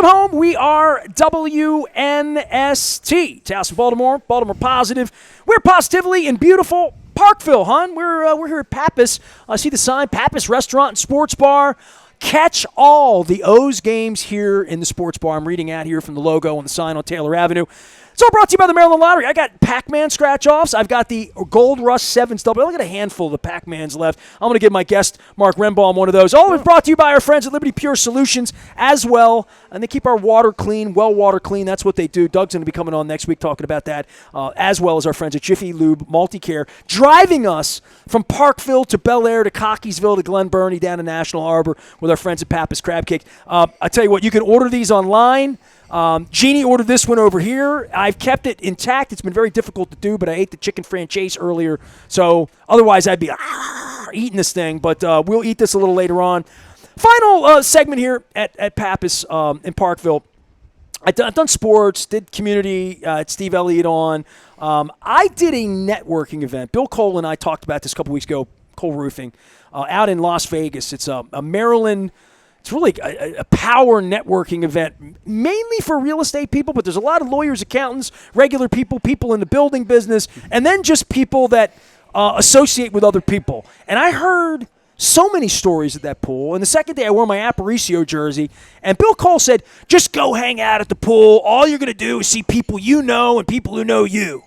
Welcome home. We are WNST. Taos, Baltimore positive. We're positively in beautiful Parkville, hon. We're here at Pappas. I see the sign, Pappas Restaurant and Sports Bar. Catch all the O's games here in the sports bar. I'm reading out here from the logo on the sign on Taylor Avenue. It's all brought to you by the Maryland Lottery. I got Pac-Man scratch-offs. I've got the Gold Rush 7s double. I've got a handful of the Pac-Mans left. I'm going to give my guest, Mark Renbaum, one of those. All of it brought to you by our friends at Liberty Pure Solutions as well. And they keep our water clean, water clean. That's what they do. Doug's going to be coming on next week talking about that, as well as our friends at Jiffy Lube Multicare, driving us from Parkville to Bel Air to Cockeysville to Glen Burnie down to National Harbor with our friends at Pappas Crab Cake. I tell you what, you can order these online. Jeannie ordered this one over here. I've kept it intact. It's been very difficult to do, but I ate the chicken franchise earlier. So otherwise I'd be eating this thing, but we'll eat this a little later on. Final segment here at Pappas in Parkville. I've done sports, did community, Steve Elliott on. I did a networking event. Bill Cole and I talked about this a couple weeks ago, Cole Roofing, out in Las Vegas. It's a Maryland. It's really a power networking event, mainly for real estate people, but there's a lot of lawyers, accountants, regular people, people in the building business, and then just people that associate with other people. And I heard so many stories at that pool. And the second day I wore my Aparicio jersey, and Bill Cole said, just go hang out at the pool. All you're going to do is see people you know and people who know you.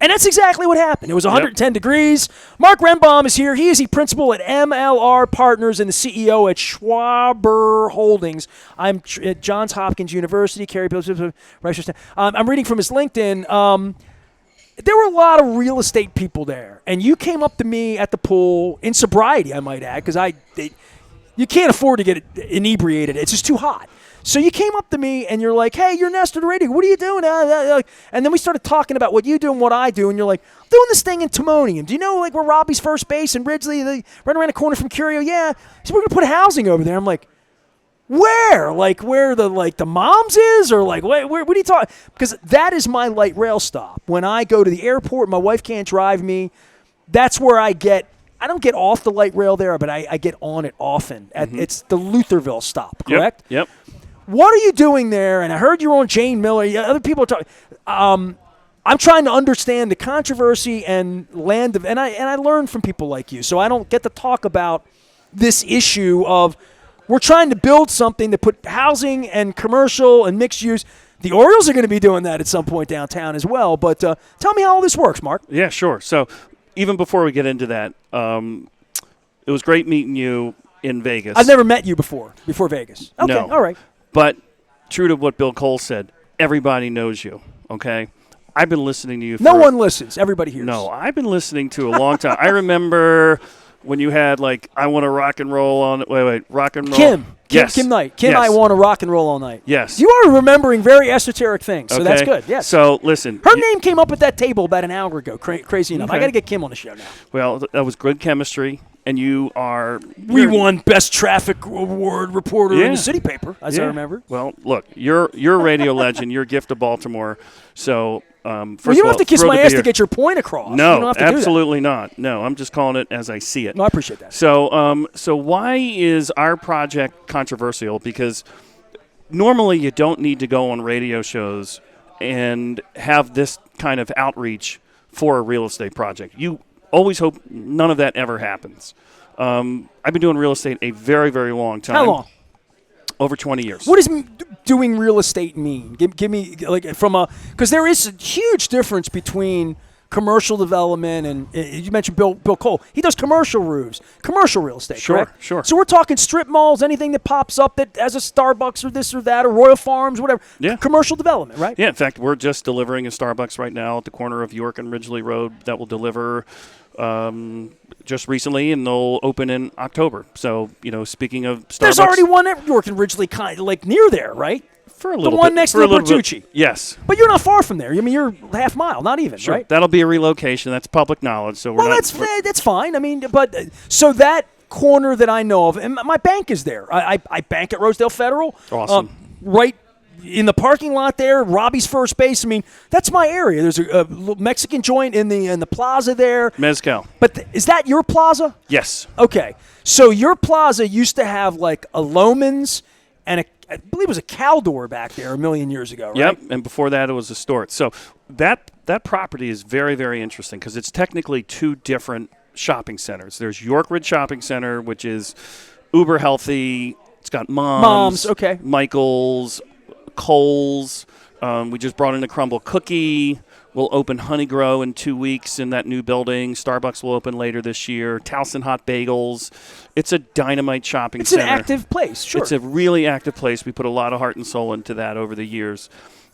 And that's exactly what happened. It was 110 degrees. Mark Renbaum is here. He is the principal at MLR Partners and the CEO at Schwaber Holdings. I'm at Johns Hopkins University. I'm reading from his LinkedIn. There were a lot of real estate people there. And you came up to me at the pool in sobriety, I might add, because you can't afford to get inebriated. It's just too hot. So you came up to me and you're like, hey, you're Nestor the radio. What are you doing? And then we started talking about what you do and what I do. And you're like, I'm doing this thing in Timonium. Do you know like where Robbie's first base and Ridgely, right around the corner from Curio? Yeah. So we're going to put housing over there. I'm like, where? Like where the Moms is? Or like, where are you talking? Because that is my light rail stop. When I go to the airport, my wife can't drive me. That's where I don't get off the light rail there, but I get on it often. It's the Lutherville stop, correct? Yep. What are you doing there? And I heard you were on Jane Miller. Other people are talking. I'm trying to understand the controversy and and I learn from people like you. So I don't get to talk about this issue of we're trying to build something to put housing and commercial and mixed use. The Orioles are going to be doing that at some point downtown as well. But tell me how all this works, Mark. Yeah, sure. So even before we get into that, it was great meeting you in Vegas. I've never met you before Vegas. Okay, no. All right. But true to what Bill Cole said, everybody knows you, okay? I've been listening to you No one listens. Everybody hears. No, I've been listening to a long time. I remember when you had, like, I want to rock and roll on – rock and roll. Kim Yes. Kim Knight. Yes. I want to rock and roll all night. Yes. You are remembering very esoteric things, so okay. that's good. Yes. So, listen. Her name came up at that table about an hour ago, crazy enough. Okay. I got to get Kim on the show now. Well, that was good chemistry. And you are – We won Best Traffic Award reporter in the city paper, as I remember. Well, look, you're a radio legend. You're a gift of Baltimore. So, first you don't don't have to kiss my ass to get your point across. No, you don't have to absolutely not. No, I'm just calling it as I see it. No, I appreciate that. So, so why is our project controversial? Because normally you don't need to go on radio shows and have this kind of outreach for a real estate project. You always hope none of that ever happens. I've been doing real estate a very, very long time. How long? Over 20 years. What does doing real estate mean? Give me because there is a huge difference between commercial development and you mentioned Bill Cole. He does commercial roofs, commercial real estate. Sure, correct? sure. So we're talking strip malls, anything that pops up that has a Starbucks or this or that or Royal Farms, whatever. Yeah. Commercial development, right? Yeah. In fact, we're just delivering a Starbucks right now at the corner of York and Ridgely Road that will deliver just recently, and they'll open in October. So, speaking of Starbucks. There's already one at York and Ridgely kind of like near there, right? For a little the one bit, next to the Bertucci. Yes. But you're not far from there. I mean, you're half mile, not even, sure. right? That'll be a relocation. That's public knowledge. So that's fine. I mean, but so that corner that I know of, and my bank is there. I bank at Rosedale Federal. Awesome. Right in the parking lot there, Robbie's first base. I mean, that's my area. There's a Mexican joint in the plaza there. Mezcal. But is that your plaza? Yes. Okay. So your plaza used to have like a Loman's and I believe it was a Caldor back there a million years ago, right? Yep, and before that it was a Stort. So that property is very, very interesting because it's technically two different shopping centers. There's York Ridge Shopping Center, which is uber healthy. It's got Moms, okay. Michael's, Kohl's. We just brought in a Crumble Cookie. We'll open Honeygrow in 2 weeks in that new building. Starbucks will open later this year. Towson Hot Bagels. It's a dynamite shopping center. It's an active place, sure. It's a really active place. We put a lot of heart and soul into that over the years.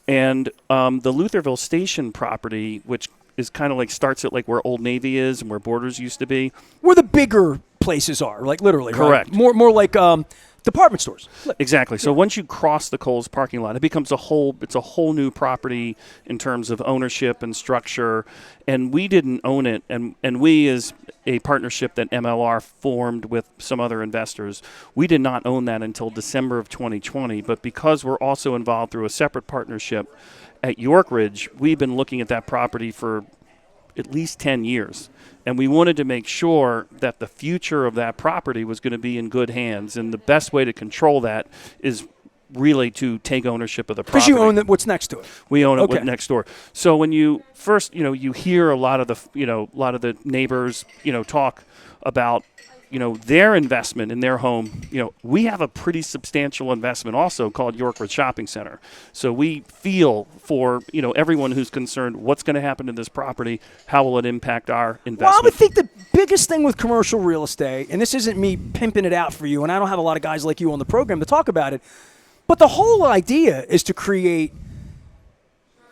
And the Lutherville Station property, which is kind of like starts at like where Old Navy is and where Borders used to be. Where the bigger places are, like literally. Correct. Right? More like department stores. Exactly. So once you cross the Kohl's parking lot, it becomes it's a whole new property in terms of ownership and structure. And we didn't own it. And we, as a partnership that MLR formed with some other investors, we did not own that until December of 2020. But because we're also involved through a separate partnership at York Ridge, we've been looking at that property for at least 10 years. And we wanted to make sure that the future of that property was going to be in good hands. And the best way to control that is really to take ownership of the property. Because you own what's next to it. We own it next door. So when you first, you hear a lot of the neighbors, talk about, their investment in their home. We have a pretty substantial investment also called York Ridge Shopping Center. So we feel for, everyone who's concerned what's going to happen to this property, how will it impact our investment. Well, I would think the biggest thing with commercial real estate, and this isn't me pimping it out for you, and I don't have a lot of guys like you on the program to talk about it, but the whole idea is to create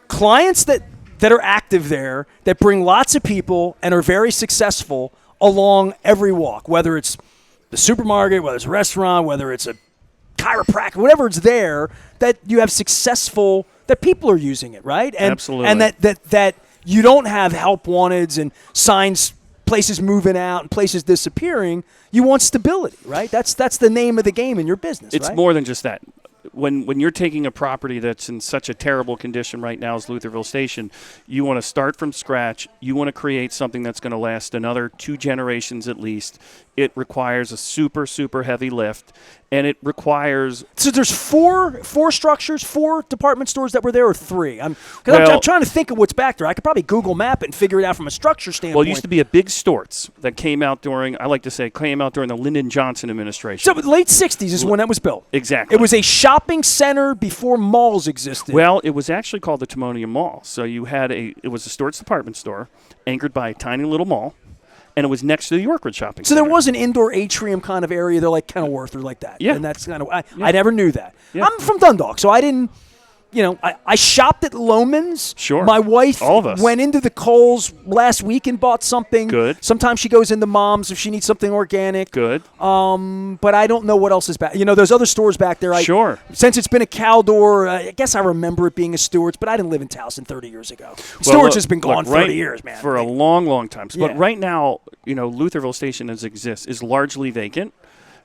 clients that are active there, that bring lots of people and are very successful along every walk, whether it's the supermarket, whether it's a restaurant, whether it's a chiropractor, whatever it's there, that you have successful, that people are using it, right? And, absolutely. And that you don't have help wanteds and signs, places moving out and places disappearing. You want stability, right? That's the name of the game in your business, It's right? more than just that. When you're taking a property that's in such a terrible condition right now as Lutherville Station, you want to start from scratch. You want to create something that's going to last another 2 generations at least. It requires a super, super heavy lift, and it requires... So there's four structures, 4 department stores that were there, or 3? I'm trying to think of what's back there. I could probably Google map it and figure it out from a structure standpoint. Well, it used to be a big Storts that came out during the Lyndon Johnson administration. So late 60s is when that was built. Exactly. It was a shopping center before malls existed. Well, it was actually called the Timonium Mall. So it was a Storts department store anchored by a tiny little mall. And it was next to the York Ridge Shopping Center. So there was an indoor atrium kind of area there, like Kenilworth or like that. Yeah. And that's kind of, I never knew that. Yeah. I'm from Dundalk, so I didn't, I shopped at Loman's. Sure. My wife All of us. went into the Kohl's last week and bought something. Good. Sometimes she goes into Mom's if she needs something organic. Good. But I don't know what else is back. There's other stores back there. Sure. Since it's been a Caldor, I guess I remember it being a Stewart's, but I didn't live in Towson 30 years ago. Stewart's has been gone 30 years, man. For a long, long time. Yeah. But right now, Lutherville Station as it exists is largely vacant,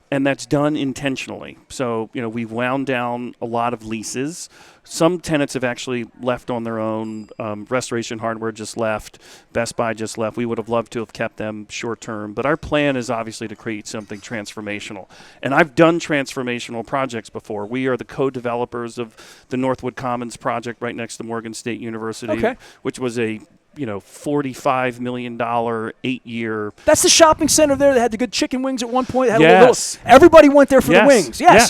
and that's done intentionally. So, we've wound down a lot of leases. Some tenants have actually left on their own. Restoration Hardware just left. Best Buy just left. We would have loved to have kept them short term. But our plan is obviously to create something transformational. And I've done transformational projects before. We are the co-developers of the Northwood Commons project right next to Morgan State University, which was a $45 million 8-year. That's the shopping center there that had the good chicken wings at one point. Had Yes. Everybody went there for the wings. Yes.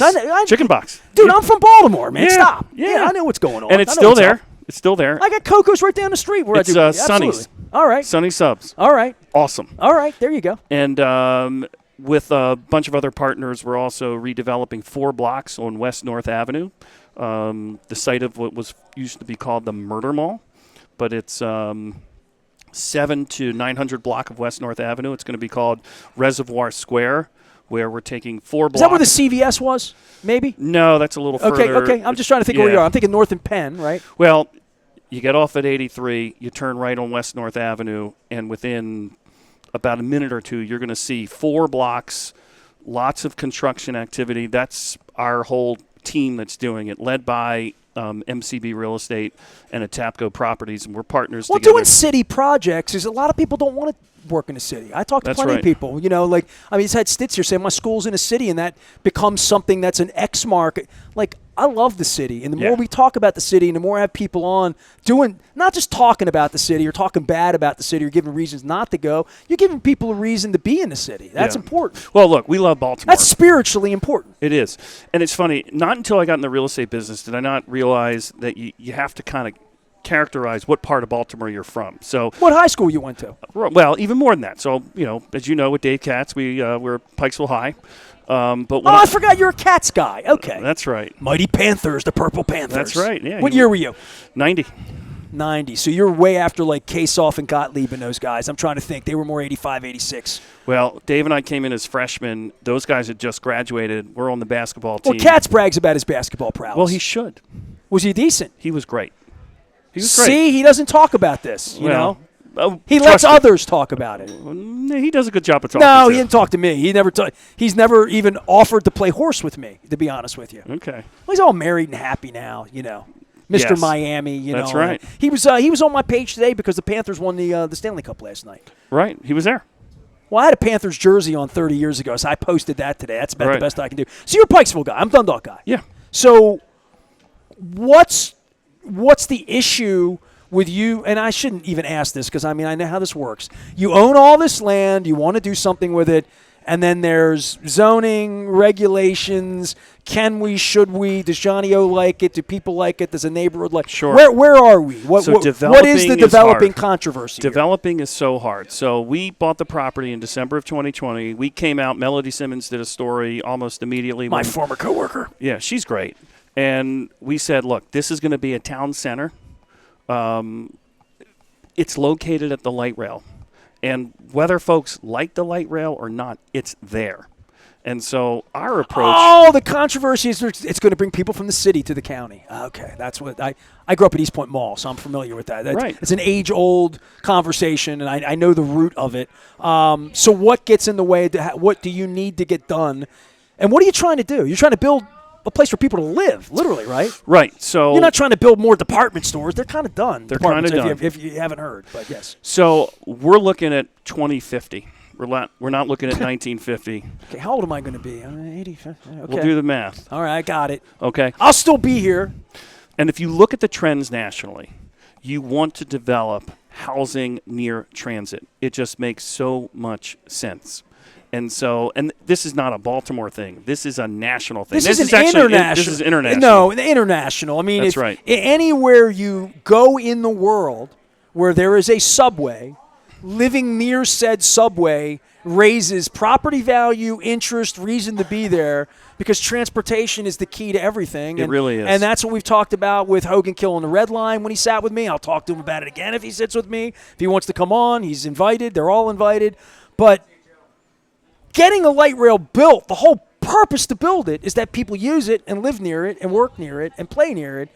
Chicken box. Dude, I'm from Baltimore, man. Yeah. Stop. Yeah. I know what's going on. And it's still there. It's still there. I got Coco's right down the street where It's I do. Sonny's. Absolutely. All right. Sunny Subs. All right. Awesome. All right. There you go. And with a bunch of other partners, we're also redeveloping 4 blocks on West North Avenue, the site of what used to be called the Murder Mall, but it's 7 to 900 block of West North Avenue. It's going to be called Reservoir Square, where we're taking 4 blocks. Is that where the CVS was? Maybe. No, that's a little further. Okay. I'm just trying to think where you are. I'm thinking North and Penn, right? Well, you get off at 83, you turn right on West North Avenue, and within about a minute or two, you're going to see 4 blocks, lots of construction activity. That's our whole team that's doing it, led by MCB Real Estate and Atapco Properties, and we're partners together. Doing city projects is a lot of people don't want to work in the city. I talk to That's plenty right. of people. He's had Stitz here saying my school's in a city, and that becomes something that's an X mark. Like, I love the city, and the more we talk about the city, and the more I have people on doing, not just talking about the city or talking bad about the city or giving reasons not to go, you're giving people a reason to be in the city. That's important. Well, look, we love Baltimore. That's spiritually important. It is. And it's funny, not until I got in the real estate business did I not realize that you have to kind of characterize what part of Baltimore you're from. So, What high school you went to? well, even more than that. So, as you know, with Dave Katz, we're at Pikesville High. But I forgot you're a Cats guy. Okay. That's right. Mighty Panthers, the Purple Panthers. That's right, yeah. What year were you? 90. 90. So you're way after like Kasoff and Gottlieb and those guys. I'm trying to think. They were more 85, 86. Well, Dave and I came in as freshmen. Those guys had just graduated. We're on the basketball team. Well, Katz brags about his basketball prowess. Well, he should. Was he decent? He was great. He was great. See, he doesn't talk about this, you know? He lets trust me. others talk about it. He does a good job of talking. No, too. he didn't talk to me. He's never even offered to play horse with me, to be honest with you. Okay. Well, he's all married and happy now, Mr. Yes. Miami, That's right. He was on my page today because the Panthers won the Stanley Cup last night. Right. He was there. Well, I had a Panthers jersey on 30 years ago, so I posted that today. That's about Right. the best I can do. So you're a Pikesville guy. I'm a Dundalk guy. Yeah. So what's the issue with you? And I shouldn't even ask this because, I know how this works. You own all this land. You want to do something with it. And then there's zoning, regulations. Can we, should we? Does Johnny O like it? Do people like it? Does a neighborhood like it? Sure. Where are we? What is the developing is developing hard. controversy here? Developing is so hard. So we bought the property in December of 2020. We came out. Melody Simmons did a story almost immediately. My former coworker. Yeah, she's great. And we said, look, this is going to be a town center. It's located at the light rail. And whether folks like the light rail or not, it's there. And so our approach... Oh, the controversy is it's going to bring people from the city to the county. Okay, that's what I grew up at East Point Mall, so I'm familiar with that. Right. It's an age-old conversation, and I know the root of it. So what gets in the way? What do you need to get done? And what are you trying to do? You're trying to build a place for people to live, literally, right? Right. So you're not trying to build more department stores. They're kind of done. They're kind of done. If you haven't heard, but yes. So we're looking at 2050. We're not looking at 1950. Okay, how old am I going to be? I'm 80. Okay. We'll do the math. All right, I got it. Okay. I'll still be here. And if you look at the trends nationally, you want to develop housing near transit. It just makes so much sense. And this is not a Baltimore thing. This is a national thing. This is international. This is international. No, international. I mean, that's right. Anywhere you go in the world where there is a subway, living near said subway raises property value, interest, reason to be there, because transportation is the key to everything. It really is. And that's what we've talked about with Hogan killing the Red Line when he sat with me. I'll talk to him about it again if he sits with me. If he wants to come on, he's invited. They're all invited. But getting a light rail built, the whole purpose to build it is that people use it and live near it and work near it and play near it.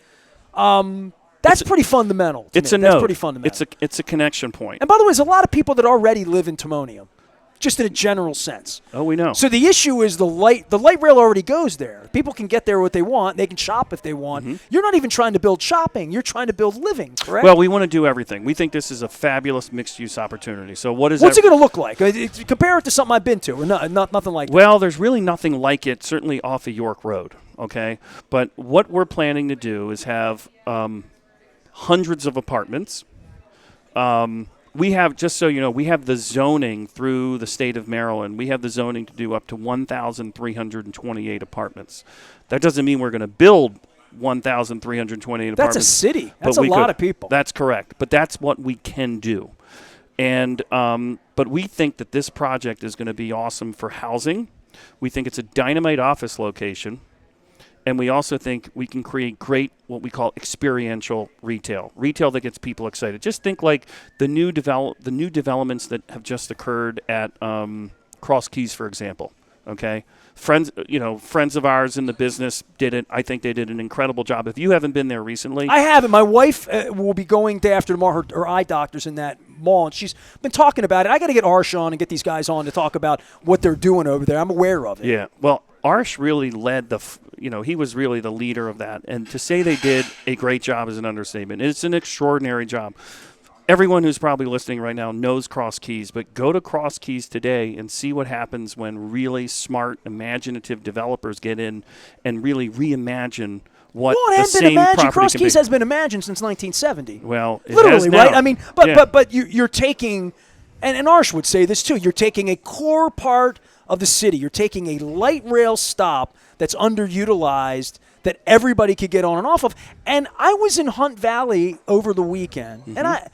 That's pretty fundamental. It's a node. That's pretty fundamental. It's a connection point. And by the way, there's a lot of people that already live in Timonium, just in a general sense. Oh, we know. So the issue is the light rail already goes there. People can get there what they want. They can shop if they want. Mm-hmm. You're not even trying to build shopping. You're trying to build living, correct? Well, we want to do everything. We think this is a fabulous mixed-use opportunity. So what's it going to look like? Compare it to something I've been to, or nothing like that. Well, there's really nothing like it, certainly off of York Road, okay? But what we're planning to do is have hundreds of apartments. We have, just so you know, we have the zoning through the state of Maryland. We have the zoning to do up to 1,328 apartments. That doesn't mean we're going to build 1,328 apartments. That's a city. That's a lot of people. That's correct. But that's what we can do. And but we think that this project is going to be awesome for housing. We think it's a dynamite office location. And we also think we can create great, what we call experiential retail that gets people excited. Just think like the new developments that have just occurred at Cross Keys, for example. Okay, friends of ours in the business did it. I think they did an incredible job. If you haven't been there recently, I haven't. My wife will be going day after tomorrow. Her eye doctor's in that mall, and she's been talking about it. I got to get Arsh on and get these guys on to talk about what they're doing over there. I'm aware of it. Yeah. Well, Arsh really led he was really the leader of that. And to say they did a great job is an understatement. It's an extraordinary job. everyone who's probably listening right now knows Cross Keys, but go to Cross Keys today and see what happens when really smart, imaginative developers get in and really reimagine what Well, it the hadn't been same imagined. property Cross can Keys be. has been imagined since 1970. Well, it literally, has now. right? I mean, but Yeah. but you're taking, and Arsh would say this too. You're taking a core part of the city. You're taking a light rail stop that's underutilized that everybody could get on and off of. And I was in Hunt Valley over the weekend, and I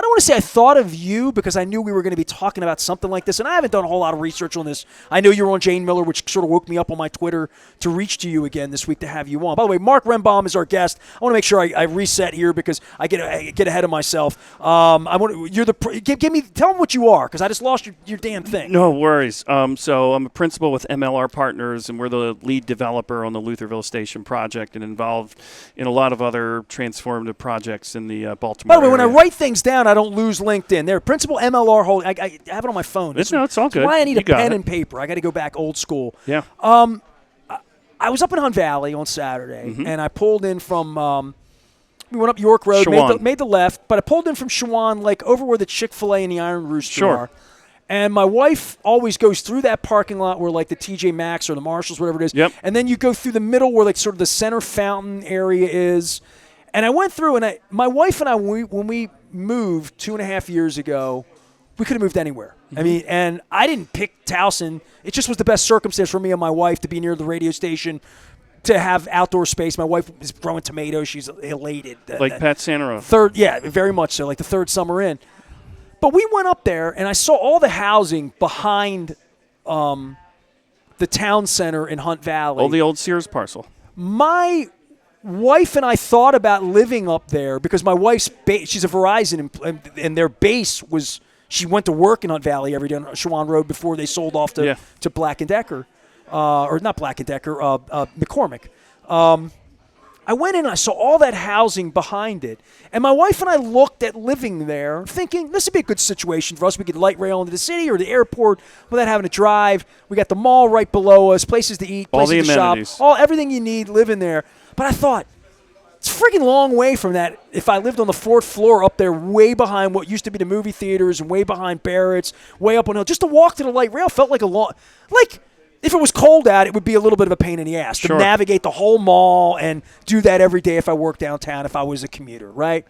don't want to say I thought of you because I knew we were going to be talking about something like this, and I haven't done a whole lot of research on this. I know you were on Jane Miller, which sort of woke me up on my Twitter to reach to you again this week to have you on. By the way, Mark Renbaum is our guest. I want to make sure I reset here because I get ahead of myself. Tell them what you are because I just lost your damn thing. No worries. So I'm a principal with MLR Partners, and we're the lead developer on the Lutherville Station project and involved in a lot of other transformative projects in the Baltimore By the way, when I area. write things down, I don't lose LinkedIn. They're principal MLR holding. I have it on my phone. It's all good. That's why I need You a got pen it. and paper. I got to go back old school. Yeah. I was up in Hunt Valley on Saturday, and I pulled in from. We went up York Road, made the left, but I pulled in from Shawan, like over where the Chick-fil-A and the Iron Rooster are. And my wife always goes through that parking lot where like the TJ Maxx or the Marshalls, whatever it is. Yep. And then you go through the middle where like sort of the center fountain area is. And I went through, and my wife and I, when we moved 2.5 years ago, we could have moved anywhere. I mean, and I didn't pick Towson. It just was the best circumstance for me and my wife to be near the radio station, to have outdoor space. My wife is growing tomatoes. She's elated. Like Pat Santarone. Third, yeah, very much so, like the third summer in. But we went up there, and I saw all the housing behind the town center in Hunt Valley. Oh, the old Sears parcel. My wife and I thought about living up there because my wife's she's a Verizon, and their base was, she went to work in Hunt Valley every day on Shawan Road before they sold off to Black & Decker, or not Black & Decker, McCormick. I went in and I saw all that housing behind it. And my wife and I looked at living there thinking this would be a good situation for us. We could light rail into the city or the airport without having to drive. We got the mall right below us, places to eat, places to shop, everything you need living there. But I thought, it's a freaking long way from that if I lived on the 4th floor up there way behind what used to be the movie theaters and way behind Barrett's, way up on hill. Just to walk to the light rail felt like a long, like if it was cold out, it would be a little bit of a pain in the ass to navigate the whole mall and do that every day if I worked downtown, if I was a commuter, right?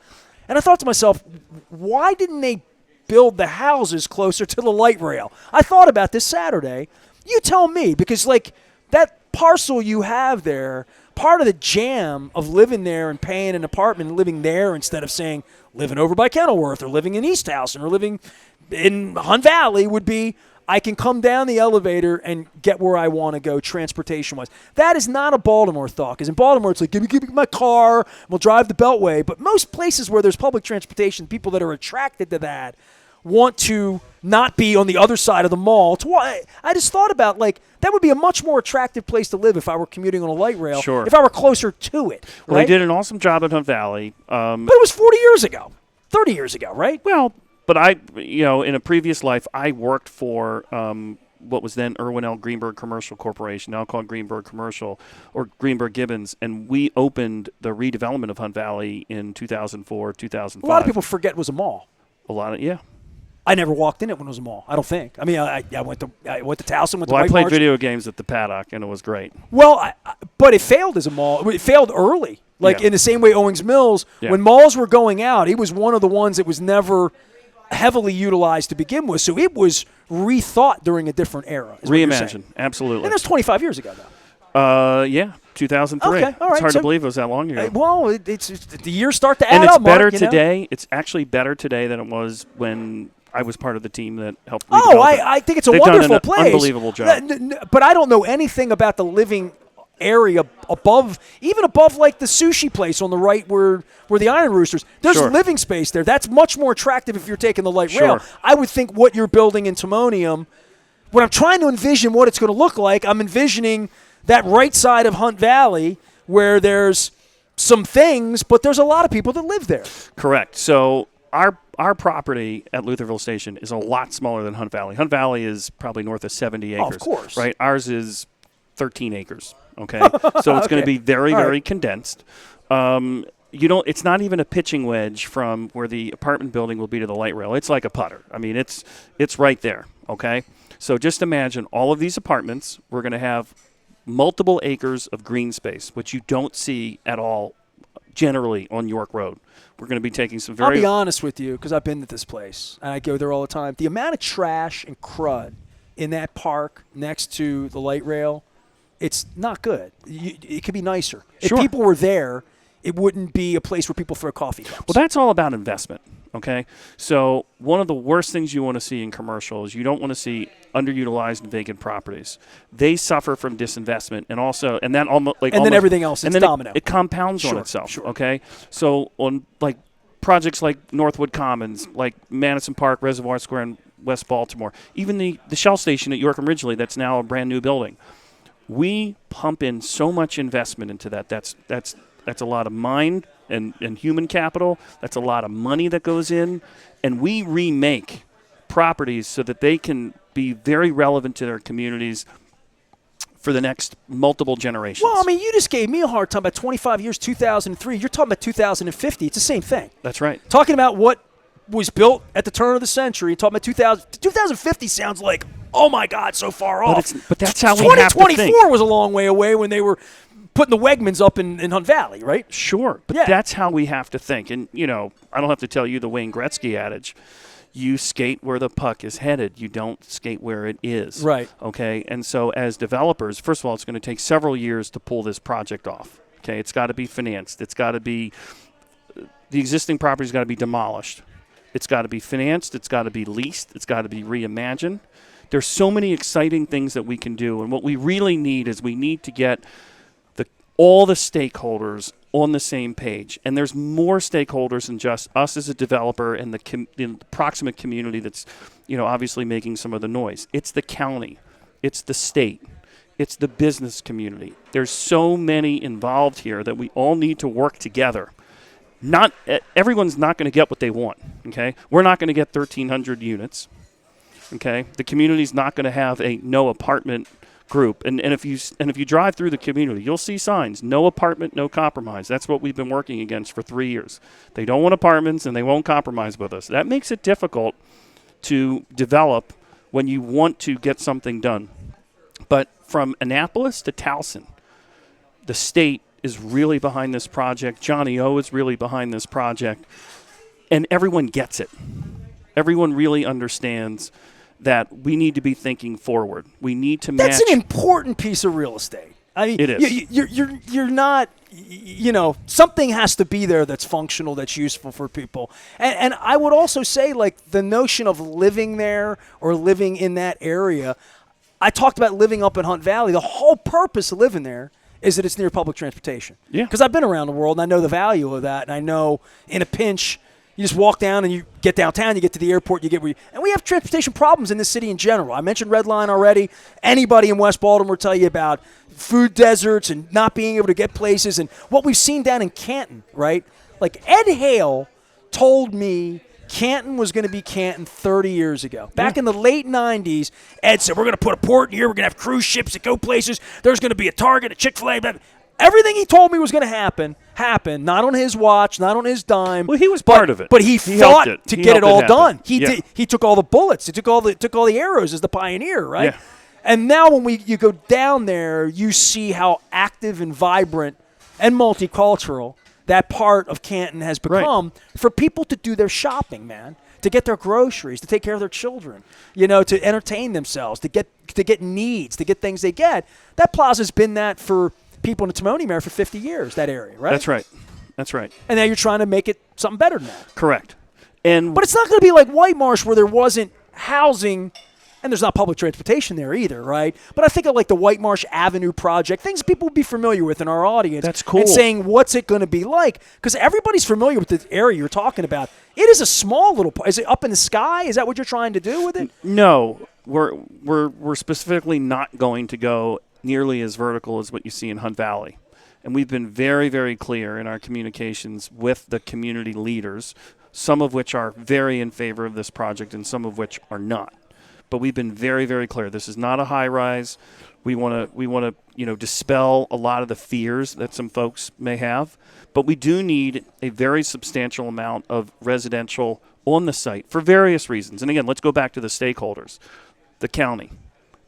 And I thought to myself, why didn't they build the houses closer to the light rail? I thought about this Saturday. You tell me, because like that parcel you have there, part of the jam of living there and paying an apartment and living there instead of saying living over by Kenilworth or living in East Towson or living in Hunt Valley would be I can come down the elevator and get where I want to go transportation-wise. That is not a Baltimore thought, because in Baltimore it's like, give me my car, we'll drive the Beltway. But most places where there's public transportation, people that are attracted to that want to not be on the other side of the mall. I just thought about, like, that would be a much more attractive place to live if I were commuting on a light rail, if I were closer to it. Well, they did an awesome job at Hunt Valley. But it was 40 years ago, 30 years ago, right? Well, but in a previous life, I worked for what was then Irwin L. Greenberg Commercial Corporation, now called Greenberg Commercial, or Greenberg Gibbons, and we opened the redevelopment of Hunt Valley in 2004, 2005. A lot of people forget it was a mall. Yeah. I never walked in it when it was a mall. I don't think. I mean, I went to Towson. Went to I played March. video games at the Paddock, and it was great. Well, but it failed as a mall. It failed early. Like in the same way Owings Mills, when malls were going out, it was one of the ones that was never heavily utilized to begin with. So it was rethought during a different era. Reimagined, absolutely. And that's 25 years ago, though. 2003. Okay, all right. It's hard to believe it was that long ago. Well, it's the years start to add and it's up. better Mark, today. It's actually better today than it was when I was part of the team that helped. Oh, I think it's a wonderful place. Unbelievable job. But I don't know anything about the living area above, even above like the sushi place on the right where the Iron Roosters. There's living space there. That's much more attractive if you're taking the light rail. I would think what you're building in Timonium, when I'm trying to envision what it's going to look like, I'm envisioning that right side of Hunt Valley where there's some things, but there's a lot of people that live there. Correct. So our property at Lutherville Station is a lot smaller than Hunt Valley. Hunt Valley is probably north of 70 acres. Oh, of course. Right? Ours is 13 acres. Okay? So it's going to be very, very condensed. you don't. It's not even a pitching wedge from where the apartment building will be to the light rail. It's like a putter. I mean, it's right there. Okay, so just imagine all of these apartments. We're going to have multiple acres of green space, which you don't see at all generally on York Road. We're going to be taking some very. I'll be honest with you, because I've been to this place and I go there all the time. The amount of trash and crud in that park next to the light rail, it's not good. It could be nicer. Sure. If people were there, it wouldn't be a place where people throw coffee cups. Well, that's all about investment, okay? So one of the worst things you want to see in commercial is you don't want to see underutilized and vacant properties. They suffer from disinvestment, and then almost like then everything else, it's domino. It compounds on itself, Sure. okay? So on like projects like Northwood Commons, like Madison Park, Reservoir Square, and West Baltimore, even the Shell station at York and Ridgely, that's now a brand new building. We pump in so much investment into that. That's a lot of mind and human capital. That's a lot of money that goes in. And we remake properties so that they can be very relevant to their communities for the next multiple generations. Well, I mean, you just gave me a hard time about 25 years, 2003. You're talking about 2050. It's the same thing. That's right. Talking about what was built at the turn of the century. Talking about 2050 sounds like, oh, my God, so far off. But that's how we have to think. 2024 was a long way away when they were putting the Wegmans up in Hunt Valley, right? Sure, but that's how we have to think. And, I don't have to tell you the Wayne Gretzky adage. You skate where the puck is headed. You don't skate where it is. Right. Okay, and so as developers, first of all, it's going to take several years to pull this project off. Okay, it's got to be financed. It's got to be – the existing property's got to be demolished. It's got to be financed. It's got to be leased. It's got to be reimagined. There's so many exciting things that we can do, and what we really need is we need to get all the stakeholders on the same page. And there's more stakeholders than just us as a developer and the proximate community that's, obviously making some of the noise. It's the county. It's the state. It's the business community. There's so many involved here that we all need to work together. Everyone's not going to get what they want, okay? We're not going to get 1,300 units, okay? The community's not going to have a no apartment group. And if you drive through the community, you'll see signs, no apartment, no compromise. That's what we've been working against for 3 years. They don't want apartments and they won't compromise with us. That makes it difficult to develop when you want to get something done. But from Annapolis to Towson, the state is really behind this project. Johnny O is really behind this project. And everyone gets it. Everyone really understands that we need to be thinking forward. We need to match. That's an important piece of real estate. I mean, it is. You're not, something has to be there that's functional, that's useful for people. And I would also say, like, the notion of living there or living in that area, I talked about living up in Hunt Valley. The whole purpose of living there is that it's near public transportation. Yeah. Because I've been around the world, and I know the value of that, and I know in a pinch, you just walk down and you get downtown, you get to the airport, and we have transportation problems in this city in general. I mentioned Red Line already. Anybody in West Baltimore will tell you about food deserts and not being able to get places, and what we've seen down in Canton, right? Like Ed Hale told me Canton was going to be Canton 30 years ago. Back in the late 90s, Ed said, we're going to put a port in here, we're going to have cruise ships that go places, there's going to be a Target, a Chick-fil-A, everything he told me was going to happened, not on his watch, not on his dime. Well, he was part of it. But he fought to get it all done. He took all the bullets. He took all the arrows as the pioneer, right? Yeah. And now when you go down there, you see how active and vibrant and multicultural that part of Canton has become for people to do their shopping, man, to get their groceries, to take care of their children, to entertain themselves, to get needs, to get things they get. That plaza's been that for people in the Timonium area for 50 years, that area, right? That's right. And now you're trying to make it something better than that. Correct. But it's not going to be like White Marsh where there wasn't housing and there's not public transportation there either, right? But I think of like the White Marsh Avenue project, things people would be familiar with in our audience. That's cool. And saying, what's it going to be like? Because everybody's familiar with the area you're talking about. It is a small little – is it up in the sky? Is that what you're trying to do with it? No. We're specifically not going to go nearly as vertical as what you see in Hunt Valley. And we've been very, very clear in our communications with the community leaders, some of which are very in favor of this project and some of which are not. but we've been very, very clear. This is not a high rise. We want to dispel a lot of the fears that some folks may have, but we do need a very substantial amount of residential on the site for various reasons. And again, let's go back to the stakeholders, the county,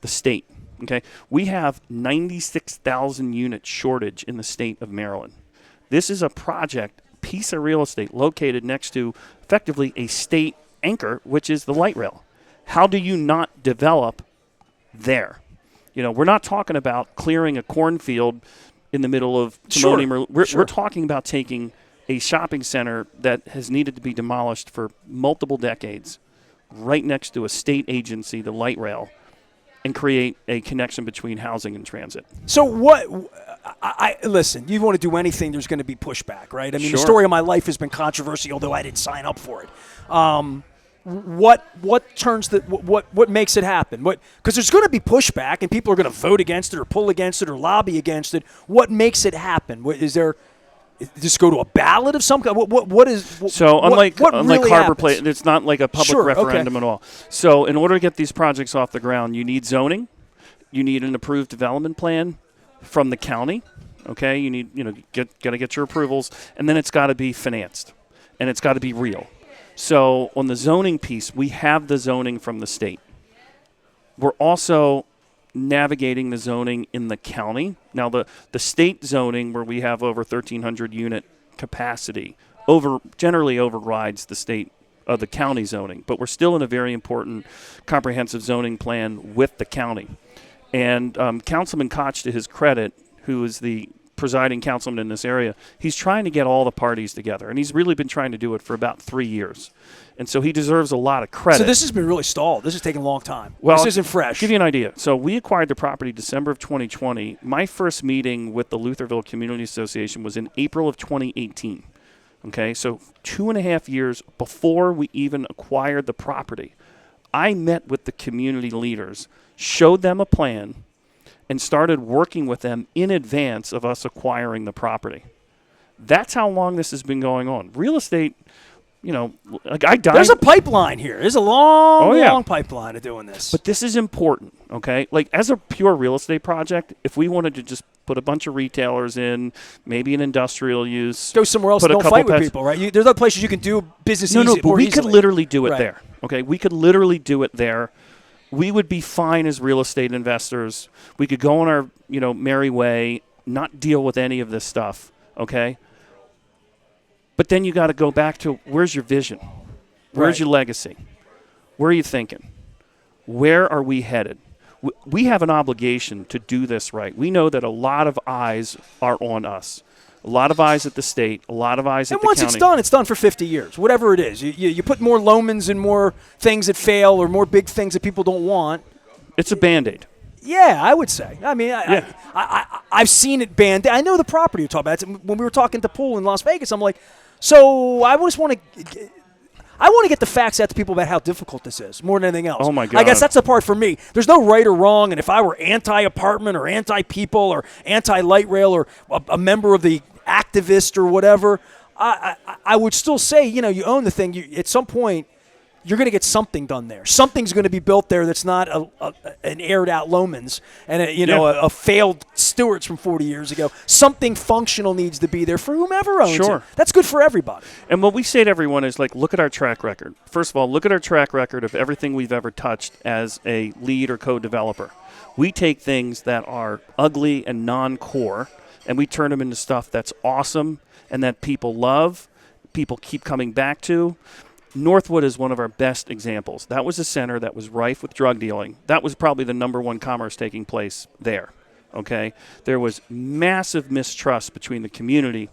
the state. Okay, we have 96,000 unit shortage in the state of Maryland. This is a project, piece of real estate located next to effectively a state anchor, which is the light rail. How do you not develop there? We're not talking about clearing a cornfield in the middle of Timonium. We're talking about taking a shopping center that has needed to be demolished for multiple decades right next to a state agency, the light rail, and create a connection between housing and transit. So listen, you want to do anything, there's going to be pushback, right? I mean, Sure. The story of my life has been controversial, although I didn't sign up for it. What makes it happen? Because there's going to be pushback, and people are going to vote against it or pull against it or lobby against it. What makes it happen? Just go to a ballot of some kind? Unlike really Harbor happens? Place, it's not like a public referendum at all. So in order to get these projects off the ground, you need zoning, you need an approved development plan from the county. Okay, you need got to get your approvals, and then it's got to be financed, and it's got to be real. So on the zoning piece, we have the zoning from the state. We're also navigating the zoning in the county. Now, the state zoning, where we have over 1,300 unit capacity, generally overrides the county zoning. But we're still in a very important comprehensive zoning plan with the county. And Councilman Koch, to his credit, who is the presiding councilman in this area, he's trying to get all the parties together, and he's really been trying to do it for about 3 years. And so he deserves a lot of credit. So this has been really stalled. This has taken a long time. Well, this isn't fresh. I'll give you an idea. So we acquired the property December of 2020. My first meeting with the Lutherville Community Association was in April of 2018. Okay, so 2.5 years before we even acquired the property, I met with the community leaders, showed them a plan, and started working with them in advance of us acquiring the property. That's how long this has been going on. Real estate, There's a pipeline here. There's a long pipeline of doing this. But this is important, okay? Like, as a pure real estate project, if we wanted to just put a bunch of retailers in, maybe an industrial use. Go somewhere else and don't fight with people, right? There's other places you can do business No, but we easily. could literally do it Right. there, okay? We could literally do it there. We would be fine as real estate investors. We could go on our, merry way, not deal with any of this stuff, okay? But then you got to go back to, where's your vision? Where's your legacy? Where are you thinking? Where are we headed? We have an obligation to do this right. We know that a lot of eyes are on us. A lot of eyes at the state, a lot of eyes at the county. And once it's done for 50 years, whatever it is. You put more Lomans and more things that fail or more big things that people don't want. It's a Band-Aid. Yeah, I would say. I mean, I've seen it Band-Aid. I know the property you're talking about. When we were talking to Pool in Las Vegas, I'm like, so I just want to get the facts out to people about how difficult this is more than anything else. Oh, my God. I guess that's the part for me. There's no right or wrong, and if I were anti-apartment or anti-people or anti-light rail or a member of the activist or whatever, I would still say, you own the thing. At some point, you're going to get something done there. Something's going to be built there that's not an aired-out Lomans and a failed Stewart's from 40 years ago. Something functional needs to be there for whomever owns it. That's good for everybody. And what we say to everyone is, look at our track record. First of all, look at our track record of everything we've ever touched as a lead or co-developer. We take things that are ugly and non-core, and we turn them into stuff that's awesome and that people love, people keep coming back to. Northwood is one of our best examples. That was a center that was rife with drug dealing. That was probably the number one commerce taking place there, okay? There was massive mistrust between the community,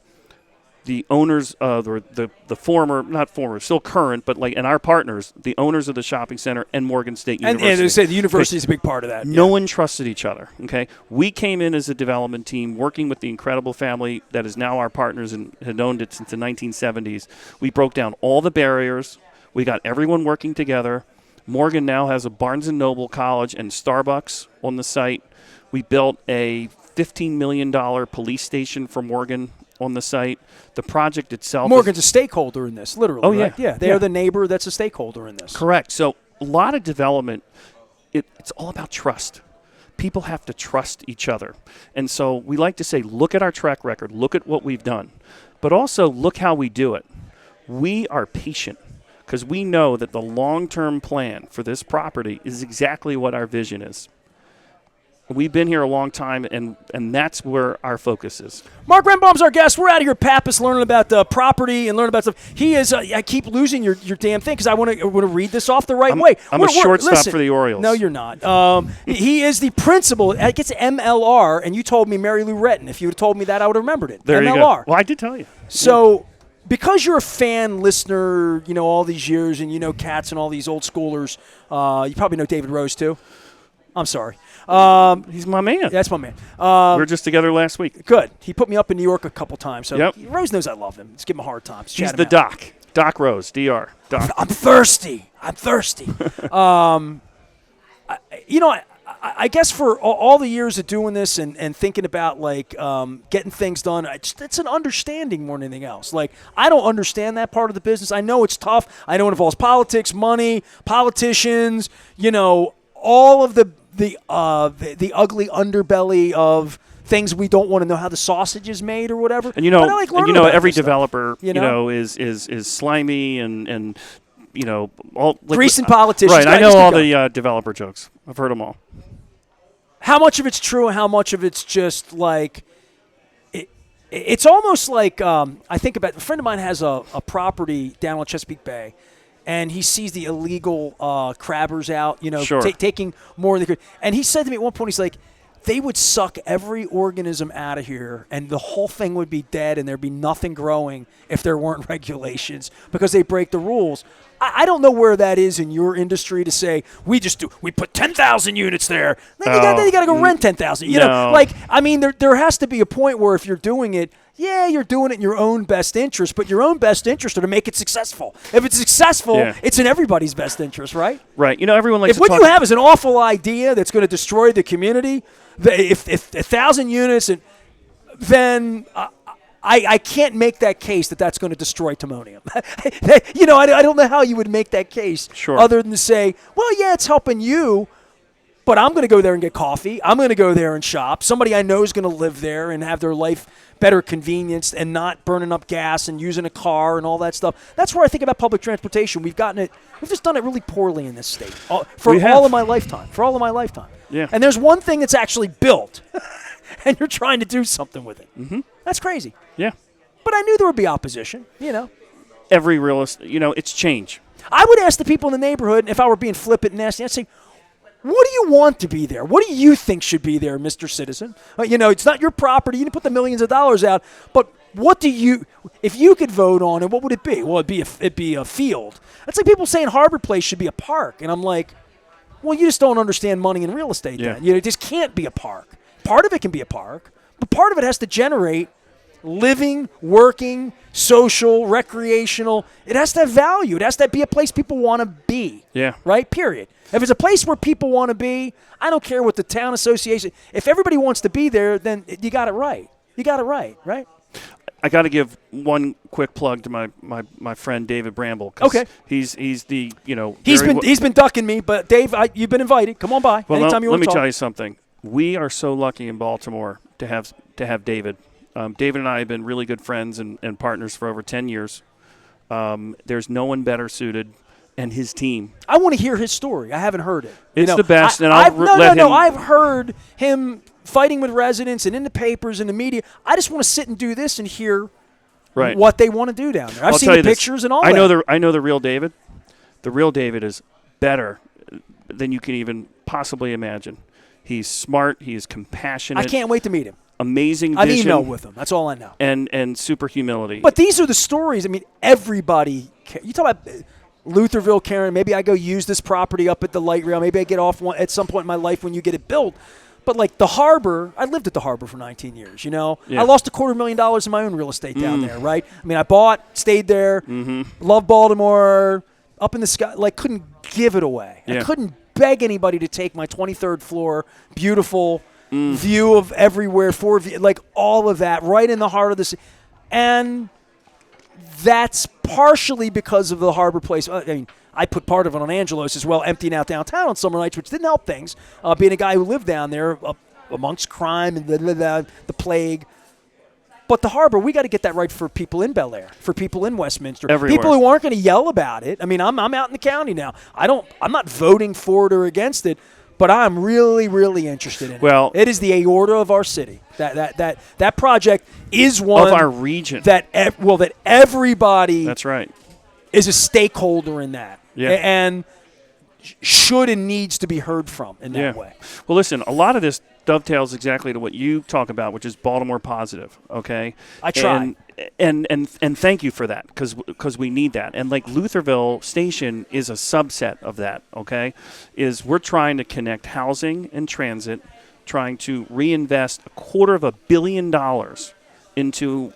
the owners of the former, not former, still current, but and our partners, the owners of the shopping center and Morgan State University. And they say the university is a big part of that. No one trusted each other, okay? We came in as a development team working with the incredible family that is now our partners and had owned it since the 1970s. We broke down all the barriers. We got everyone working together. Morgan now has a Barnes & Noble College and Starbucks on the site. We built a $15 million police station for Morgan on the site. The project itself. Morgan's a stakeholder in this, literally. Oh, yeah. Right? Yeah, they are the neighbor that's a stakeholder in this. Correct. So a lot of development, it's all about trust. People have to trust each other. And so we like to say, look at our track record, look at what we've done, but also look how we do it. We are patient because we know that the long-term plan for this property is exactly what our vision is. We've been here a long time, and that's where our focus is. Mark Renbaum's our guest. We're out of here, Pappas, learning about the property and learning about stuff. He is. I keep losing your damn thing because I want to read this off the right way. I'm a shortstop for the Orioles. No, you're not. He is the principal. I guess MLR, and you told me Mary Lou Retton. If you would have told me that, I would have remembered it. There MLR. You go. Well, I did tell you. So. Yeah. Because you're a fan listener, all these years, and you know Cats and all these old schoolers, you probably know David Rose too. I'm sorry. He's my man. That's my man. We were just together last week. Good. He put me up in New York a couple times. So yep. Rose knows I love him. Let's give him a hard time. He's the Doc. Doc Rose, DR. Doc. I'm thirsty. I guess for all the years of doing this and thinking about getting things done, it's an understanding more than anything else. Like, I don't understand that part of the business. I know it's tough. I know it involves politics, money, politicians. All of the ugly underbelly of things we don't want to know how the sausage is made or whatever. And every developer is slimy and all grease and politicians. Right, I know all the developer jokes. I've heard them all. How much of it's true and how much of it's just like it's almost like I think about a friend of mine has a property down on Chesapeake Bay. And he sees the illegal crabbers out, sure. Taking more than they could. And he said to me at one point, he's like, they would suck every organism out of here, and the whole thing would be dead, and there'd be nothing growing if there weren't regulations because they break the rules. I don't know where that is in your industry to say we put 10,000 units there. Then you got to go rent 10,000. There has to be a point where if you're doing it. Yeah, you're doing it in your own best interest, but your own best interest are to make it successful. If it's successful, it's in everybody's best interest, right? Right. Everyone likes to talk. If what you have is an awful idea that's going to destroy the community, if 1,000 units, then I can't make that case that's going to destroy Timonium. I don't know how you would make that case other than to say, well, yeah, it's helping you, but I'm going to go there and get coffee. I'm going to go there and shop. Somebody I know is going to live there and have their life better convenience and not burning up gas and using a car and all that stuff. That's where I think about public transportation. We've just done it really poorly in this state for all of my lifetime. Yeah. And there's one thing that's actually built, and you're trying to do something with it. Mm-hmm. That's crazy. Yeah. But I knew there would be opposition, Every real estate, it's change. I would ask the people in the neighborhood, if I were being flippant and nasty, I'd say, what do you want to be there? What do you think should be there, Mr. Citizen? It's not your property. You didn't put the millions of dollars out. But if you could vote on it, what would it be? Well, it'd be a field. That's like people saying Harbor Place should be a park. And I'm like, well, you just don't understand money in real estate then. It just can't be a park. Part of it can be a park, but part of it has to generate living, working, social, recreational. It has to have value. It has to be a place people want to be. Yeah. Right? Period. If it's a place where people want to be, I don't care what the town association. If everybody wants to be there, then you got it right. Right? I got to give one quick plug to my friend David Bramble. Okay. He's the he's been ducking me, but Dave, you've been invited. Come on by anytime you want to talk. Let me tell you something. We are so lucky in Baltimore to have David. David and I have been really good friends and partners for over 10 years. There's no one better suited, and his team. I want to hear his story. I haven't heard it. It's the best, I've heard him fighting with residents and in the papers and the media. I just want to sit and do this and hear what they want to do down there. I've seen the pictures and all that. I know the real David. The real David is better than you can even possibly imagine. He's smart. He's compassionate. I can't wait to meet him. Amazing vision. I've emailed with him. That's all I know. And super humility. But these are the stories. I mean, everybody. You talk about Lutherville, Karen. Maybe I go use this property up at the light rail. Maybe I get off one at some point in my life when you get it built. But like the harbor, I lived at the harbor for 19 years. Yeah. I lost $250,000 in my own real estate down there. Right. I mean, I bought, stayed there, loved Baltimore, up in the sky. Like, couldn't give it away. Yeah. I couldn't beg anybody to take my 23rd floor, beautiful view of everywhere, like all of that, right in the heart of the city. And that's partially because of the Harbor Place. I mean, I put part of it on Angelos as well, emptying out downtown on summer nights, which didn't help things. Being a guy who lived down there amongst crime and the plague. But the harbor, we got to get that right for people in Bel Air, for people in Westminster, Everywhere. people who aren't going to yell about it. I mean, I'm out in the county now. I'm not voting for it or against it, but I'm really, really interested in it. It is the aorta of our city. That project is one of our region. That everybody. That's right. Is a stakeholder in that. Yeah. And should and needs to be heard from in that way. Well, listen, a lot of this dovetails exactly to what you talk about, which is Baltimore positive. Okay, I try, and thank you for that because we need that. And like Lutherville Station is a subset of that. Okay, we're trying to connect housing and transit, trying to reinvest $250 million into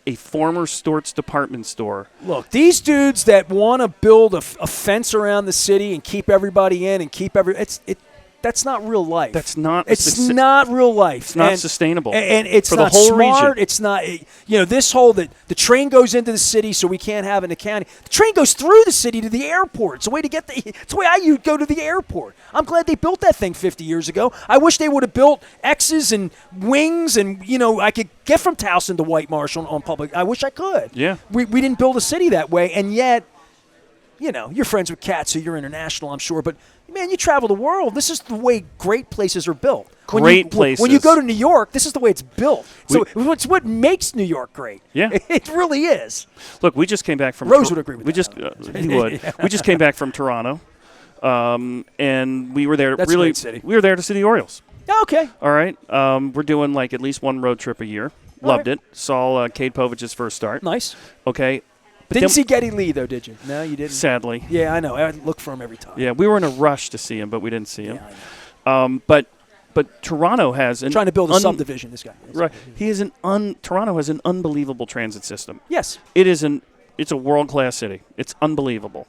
a former Stort's department store. Look, these dudes that want to build a fence around the city and keep everybody in and keep that's not real life. That's not. It's not real life. It's not sustainable. And it's for not the whole smart. region. It's not. This whole that the train goes into the city, so we can't have it in the county. The train goes through the city to the airport. It's a way to get it's the way I go to the airport. I'm glad they built that thing 50 years ago. I wish they would have built X's and wings, and I could get from Towson to White Marsh on public. I wish I could. Yeah. We didn't build a city that way, and yet. You're friends with Kat, so you're international, I'm sure. But, man, you travel the world. This is the way great places are built. Great places. When you go to New York, this is the way it's built. So it's what makes New York great. Yeah. It really is. Look, we just came back from – Rose would agree with that. He would. Yeah. We just came back from Toronto, and we were there. That's a great city. We were there to see the Orioles. Okay. All right. We're doing, like, at least one road trip a year. Loved it. Saw Cade Povich's first start. Nice. Okay. Didn't see Geddy Lee, though, did you? No, you didn't? Sadly. Yeah, I know. I look for him every time. Yeah, we were in a rush to see him, but we didn't see him. Yeah, I know. But Toronto has trying to build a subdivision, this guy. Right. Toronto has an unbelievable transit system. Yes. It's a world-class city. It's unbelievable.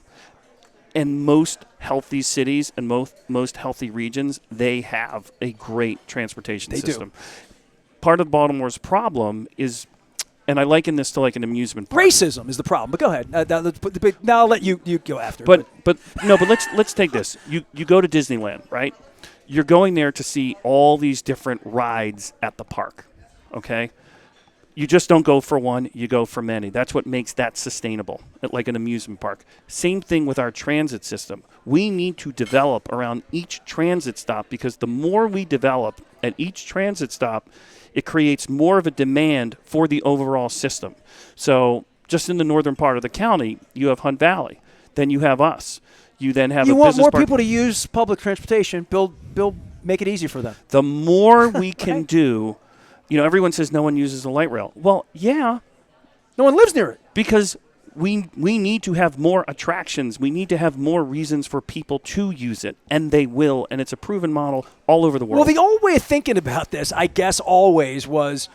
And most healthy cities and most healthy regions, they have a great transportation system. Do. Part of Baltimore's problem is, and I liken this to like an amusement park. Racism is the problem. But go ahead. Now I'll let you go after. But let's take this. You go to Disneyland, right? You're going there to see all these different rides at the park. Okay? You just don't go for one, you go for many. That's what makes that sustainable, like an amusement park. Same thing with our transit system. We need to develop around each transit stop, because the more we develop at each transit stop, it creates more of a demand for the overall system. So just in the northern part of the county, you have Hunt Valley. Then you have us. You then have you a want business more park. people to use public transportation. Make it easy for them. The more we can do, everyone says no one uses the light rail. Well, yeah. No one lives near it. Because we need to have more attractions. We need to have more reasons for people to use it, and they will, and it's a proven model all over the world. Well, the old way of thinking about this, I guess, always was,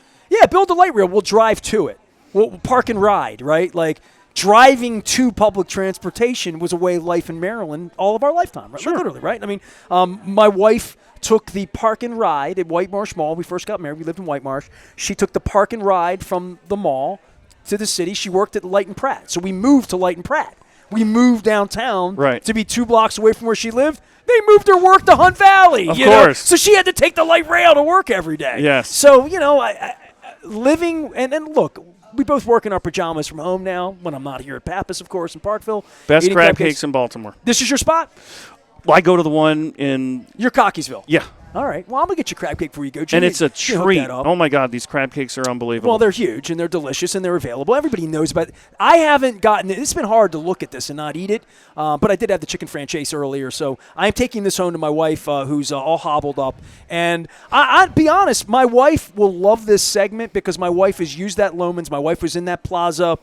build a light rail, we'll drive to it. We'll park and ride, right? Like, driving to public transportation was a way of life in Maryland all of our lifetime, right? Sure. Literally, right? I mean, my wife took the park and ride at White Marsh Mall. We first got married. We lived in White Marsh. She took the park and ride from the mall to the city. She worked at Light and Pratt. So we moved to Light and Pratt. We moved downtown to be 2 blocks away from where she lived. They moved her work to Hunt Valley. Of course. So she had to take the light rail to work every day. Yes. So, living, and look, we both work in our pajamas from home now, when I'm not here at Pappas, of course, in Parkville. Best crab cakes in Baltimore. This is your spot? Well, I go to the one in... You're Cockeysville. Yeah. All right. Well, I'm going to get you crab cake before you go. And it's a treat. Oh, my God. These crab cakes are unbelievable. Well, they're huge, and they're delicious, and they're available. Everybody knows about it. I haven't gotten it. It's been hard to look at this and not eat it, but I did have the chicken franchise earlier, so I'm taking this home to my wife, who's all hobbled up. And I'll be honest, my wife will love this segment because my wife has used that Loman's. My wife was in that plaza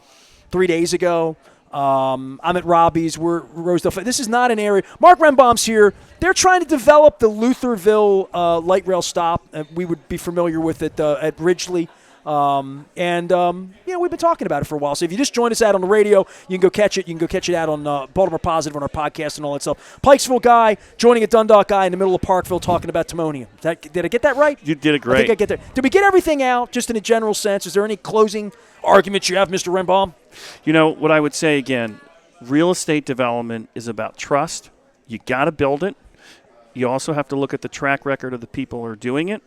3 days ago. I'm at Robbie's. We're Rosedale. This is not an area. Mark Renbaum's here. They're trying to develop the Lutherville light rail stop. We would be familiar with it at Ridgely. We've been talking about it for a while. So if you just joined us out on the radio, you can go catch it. You can go catch it out on Baltimore Positive on our podcast and all that stuff. Pikesville guy joining a Dundalk guy in the middle of Parkville talking about Timonium. Did I get that right? You did it great. I think I get there. Did we get everything out just in a general sense? Is there any closing arguments you have, Mr. Renbaum? What I would say again, real estate development is about trust. You got to build it. You also have to look at the track record of the people who are doing it.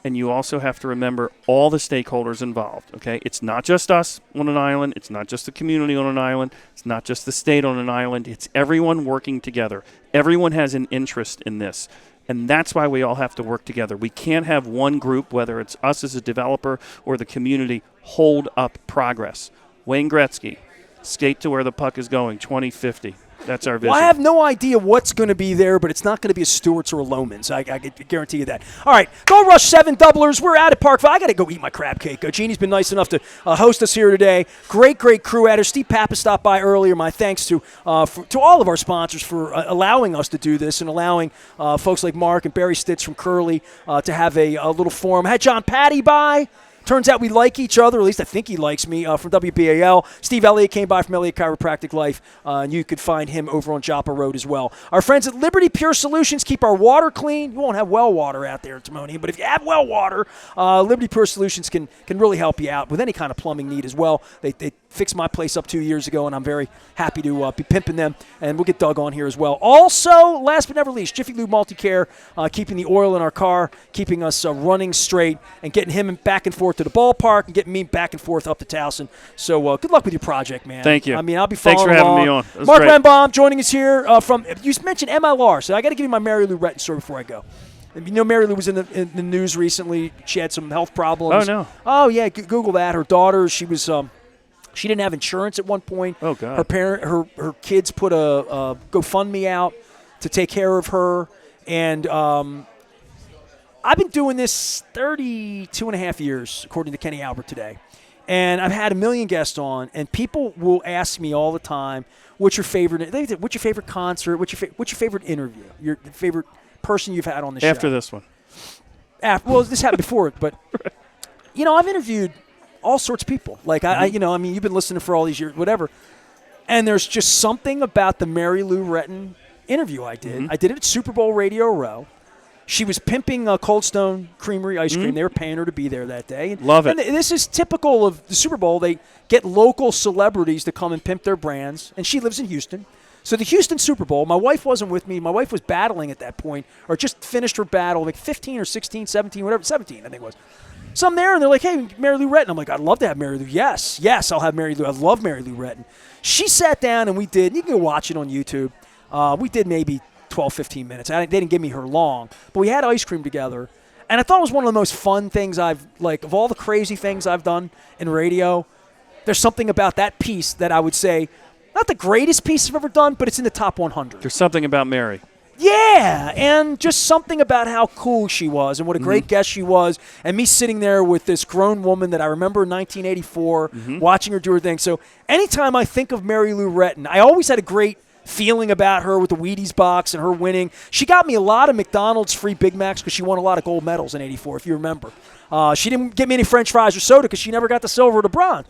And you also have to remember all the stakeholders involved, okay? It's not just us on an island. It's not just the community on an island. It's not just the state on an island. It's everyone working together. Everyone has an interest in this. And that's why we all have to work together. We can't have one group, whether it's us as a developer or the community, hold up progress. Wayne Gretzky, skate to where the puck is going, 2050. That's our vision. Well, I have no idea what's going to be there, but it's not going to be a Stewart's or a Lomans. I guarantee you that. All right, Gold Rush 7 doublers. We're out at Parkville. I got to go eat my crab cake. Jeannie's been nice enough to host us here today. Great crew at her. Steve Pappas stopped by earlier. My thanks to all of our sponsors for allowing us to do this and allowing folks like Mark and Barry Stitz from Curly to have a little forum. I had John Patty by. Turns out we like each other, at least I think he likes me, from WBAL. Steve Elliott came by from Elliott Chiropractic Life, and you could find him over on Joppa Road as well. Our friends at Liberty Pure Solutions keep our water clean. You won't have well water out there in Timonium, but if you have well water, Liberty Pure Solutions can really help you out with any kind of plumbing need as well. They fixed my place up 2 years ago, and I'm very happy to be pimping them, and we'll get Doug on here as well. Also, last but never least, Jiffy Lube Multi-Care, keeping the oil in our car, keeping us running straight, and getting him back and forth to the ballpark and getting me back and forth up to Towson. So good luck with your project, man. Thank you. I mean, I'll be following Thanks for having along. me on. That was Mark great. Renbaum joining us here from, you mentioned MLR, so I got to give you my Mary Lou Retton story before I go. You know, Mary Lou was in the news recently. She had some health problems. Oh, no. Oh, yeah, Google that. Her daughter, she was she didn't have insurance at one point. Oh, God. Her kids put a GoFundMe out to take care of her, and I've been doing this 32 and a half years, according to Kenny Albert today. And I've had a million guests on, and people will ask me all the time, what's your favorite concert? What's your favorite interview? Your favorite person you've had on the show? After this one. Well, this happened before, but, you know, I've interviewed all sorts of people. Like, you've been listening for all these years, whatever. And there's just something about the Mary Lou Retton interview I did. Mm-hmm. I did it at Super Bowl Radio Row. She was pimping Cold Stone Creamery ice cream. They were paying her to be there that day. Love it. And this is typical of the Super Bowl. They get local celebrities to come and pimp their brands, and she lives in Houston. So the Houston Super Bowl, my wife wasn't with me. My wife was battling at that point, or just finished her battle, like 15 or 16, 17, whatever, 17 I think it was. So I'm there, and they're like, hey, Mary Lou Retton. I'm like, I'd love to have Mary Lou. Yes, I'll have Mary Lou. I love Mary Lou Retton. She sat down, and we did. You can go watch it on YouTube. We did maybe 12, 15 minutes. They didn't give me her long, but we had ice cream together. And I thought it was one of the most fun things of all the crazy things I've done in radio, there's something about that piece that I would say, not the greatest piece I've ever done, but it's in the top 100. There's something about Mary. Yeah, and just something about how cool she was and what a great guest she was, and me sitting there with this grown woman that I remember in 1984, watching her do her thing. So anytime I think of Mary Lou Retton, I always had a great feeling about her with the Wheaties box and her winning. She got me a lot of McDonald's free Big Macs because she won a lot of gold medals in 84, if you remember. She didn't get me any French fries or soda because she never got the silver or the bronze.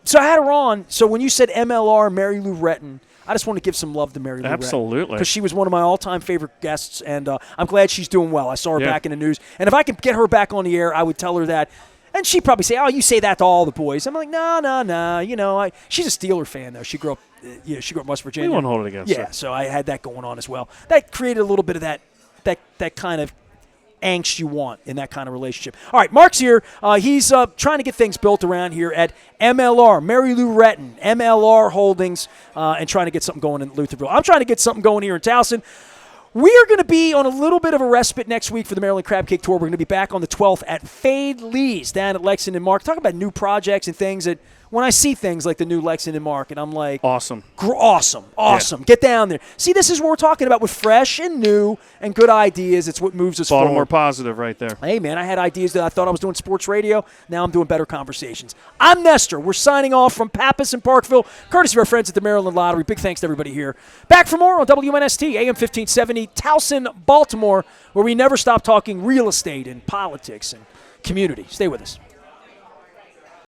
So I had her on. So when you said MLR, Mary Lou Retton, I just want to give some love to Mary Lou Retton. Absolutely. Because she was one of my all-time favorite guests, and I'm glad she's doing well. I saw her back in the news. And if I could get her back on the air, I would tell her that. And she'd probably say, oh, you say that to all the boys. I'm like, no. You know, she's a Steeler fan, though. She grew up in West Virginia. We won't hold it against her. Yeah, so I had that going on as well. That created a little bit of that kind of angst you want in that kind of relationship. All right, Mark's here. He's trying to get things built around here at MLR, Mary Lou Retton, MLR Holdings, and trying to get something going in Lutherville. I'm trying to get something going here in Towson. We are going to be on a little bit of a respite next week for the Maryland Crab Cake Tour. We're going to be back on the 12th at Fade Lee's down at Lexington Mark. Talk about new projects and things that when I see things like the new Lexington Mark, and I'm like, awesome. Awesome. Yeah. Get down there. See, this is what we're talking about with fresh and new and good ideas. It's what moves us forward. Baltimore positive right there. Hey, man, I had ideas that I thought I was doing sports radio. Now I'm doing better conversations. I'm Nestor. We're signing off from Pappas and Parkville, courtesy of our friends at the Maryland Lottery. Big thanks to everybody here. Back for more on WNST, AM 1570, Towson, Baltimore, where we never stop talking real estate and politics and community. Stay with us.